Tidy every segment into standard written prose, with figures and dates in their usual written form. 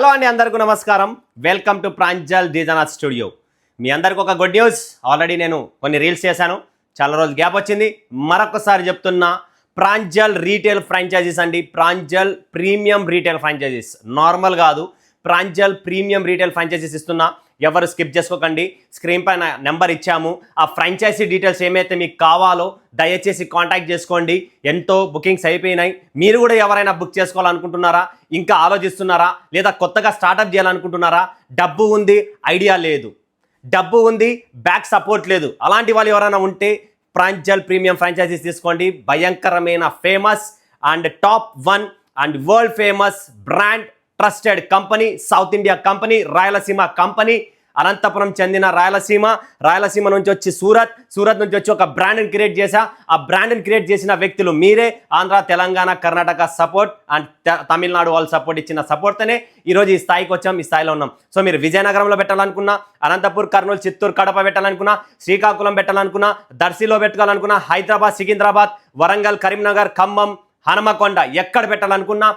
Hello అండి, అందరికీ నమస్కారం. Welcome to Pranjal designer studio. మీ అందరికి ఒక గుడ్ న్యూస్. ఆల్రెడీ నేను కొన్ని రీల్స్ చేశాను, చాలా రోజులు గ్యాప్ వచ్చింది. మరొకసారి చెప్తున్నా, ప్రాంజల్ రీటైల్ ఫ్రాంచైజీస్ అండి. Pranjal premium retail franchises, normal కాదు, ప్రాంజల్ ప్రీమియం రీటైల్ ఫ్రాంచైజీస్ ఇస్తున్నా. ఎవరు స్కిప్ చేసుకోకండి. స్క్రీన్ పైన నెంబర్ ఇచ్చాము. ఆ ఫ్రాంచైజీ డీటెయిల్స్ ఏమైతే మీకు కావాలో దయచేసి కాంటాక్ట్ చేసుకోండి. ఎంతో బుకింగ్స్ అయిపోయినాయి. మీరు కూడా ఎవరైనా బుక్ చేసుకోవాలనుకుంటున్నారా, ఇంకా ఆలోచిస్తున్నారా, లేదా కొత్తగా స్టార్ట్అప్ చేయాలనుకుంటున్నారా? డబ్బు ఉంది, ఐడియా లేదు. డబ్బు ఉంది, బ్యాక్ సపోర్ట్ లేదు. అలాంటి వాళ్ళు ఎవరైనా ఉంటే ప్రాంజల్ ప్రీమియం ఫ్రాంచైజీస్ తీసుకోండి. భయంకరమైన famous and top 1 and world famous brand, trusted company, south India company, Rayalaseema company, Anantapuram చెందిన రాయలసీమ నుంచి వచ్చి సూరత్ నుంచి వచ్చి ఒక బ్రాండ్ని క్రియేట్ చేశా. ఆ బ్రాండ్ని క్రియేట్ చేసిన వ్యక్తులు మీరే. ఆంధ్ర, తెలంగాణ, కర్ణాటక సపోర్ట్ అండ్ తమిళనాడు వాళ్ళు సపోర్ట్ ఇచ్చిన సపోర్ట్తోనే ఈరోజు ఈ స్థాయికి వచ్చాం, ఈ స్థాయిలో ఉన్నాం. సో మీరు విజయనగరంలో పెట్టాలనుకున్నా, అనంతపూర్, కర్నూలు, చిత్తూరు, కడప పెట్టాలనుకున్నా, శ్రీకాకుళం పెట్టాలనుకున్నా, దర్శిలో పెట్టుకోవాలనుకున్నా, హైదరాబాద్, సికింద్రాబాద్, వరంగల్, కరీంనగర్, ఖమ్మం, హనుమకొండ ఎక్కడ పెట్టాలనుకున్నా,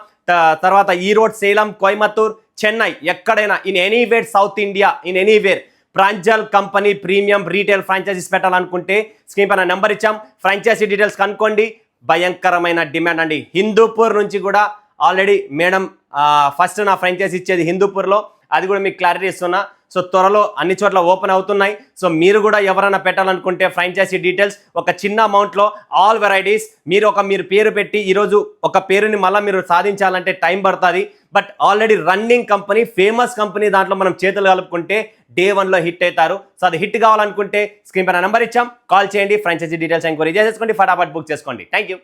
తర్వాత ఈరోడ్, సేలం, కోయంబత్తూర్, చెన్నై, ఎక్కడైనా in anywhere south India, in anywhere Pranjal company premium retail franchises పెట్టాలనుకుంటే స్క్రీన్ పైన నెంబర్ ఇచ్చాం. ఫ్రాంచైజీ డీటెయిల్స్ కనుక్కోండి. భయంకరమైన డిమాండ్ అండి. హిందూపూర్ నుంచి కూడా ఆల్రెడీ మేడం ఫస్ట్ నా ఫ్రాంచైజీ ఇచ్చేది హిందూపూర్లో, అది కూడా మీకు క్లారిటీ ఇస్తున్నా. సో త్వరలో అన్ని చోట్ల ఓపెన్ అవుతున్నాయి. సో మీరు కూడా ఎవరైనా పెట్టాలనుకుంటే ఫ్రాంచైజీ డీటెయిల్స్ ఒక చిన్న అమౌంట్లో ఆల్ వెరైటీస్ మీరు పేరు పెట్టి ఈరోజు ఒక పేరుని మళ్ళీ మీరు సాధించాలంటే టైం పడుతుంది. But already running company, famous company, దాంట్లో మనం చేతులు కలుపుకుంటే డే 1లో హిట్ అవుతారు. సో అది హిట్ కావాలనుకుంటే స్క్రీన్ పైన నెంబర్ ఇచ్చాం, కాల్ చేయండి. ఫ్రాంచైజీ డీటెయిల్స్ ఎంక్వైరీ చేసేసుకోండి, ఫటాఫట్ బుక్ చేసుకోండి. Thank you.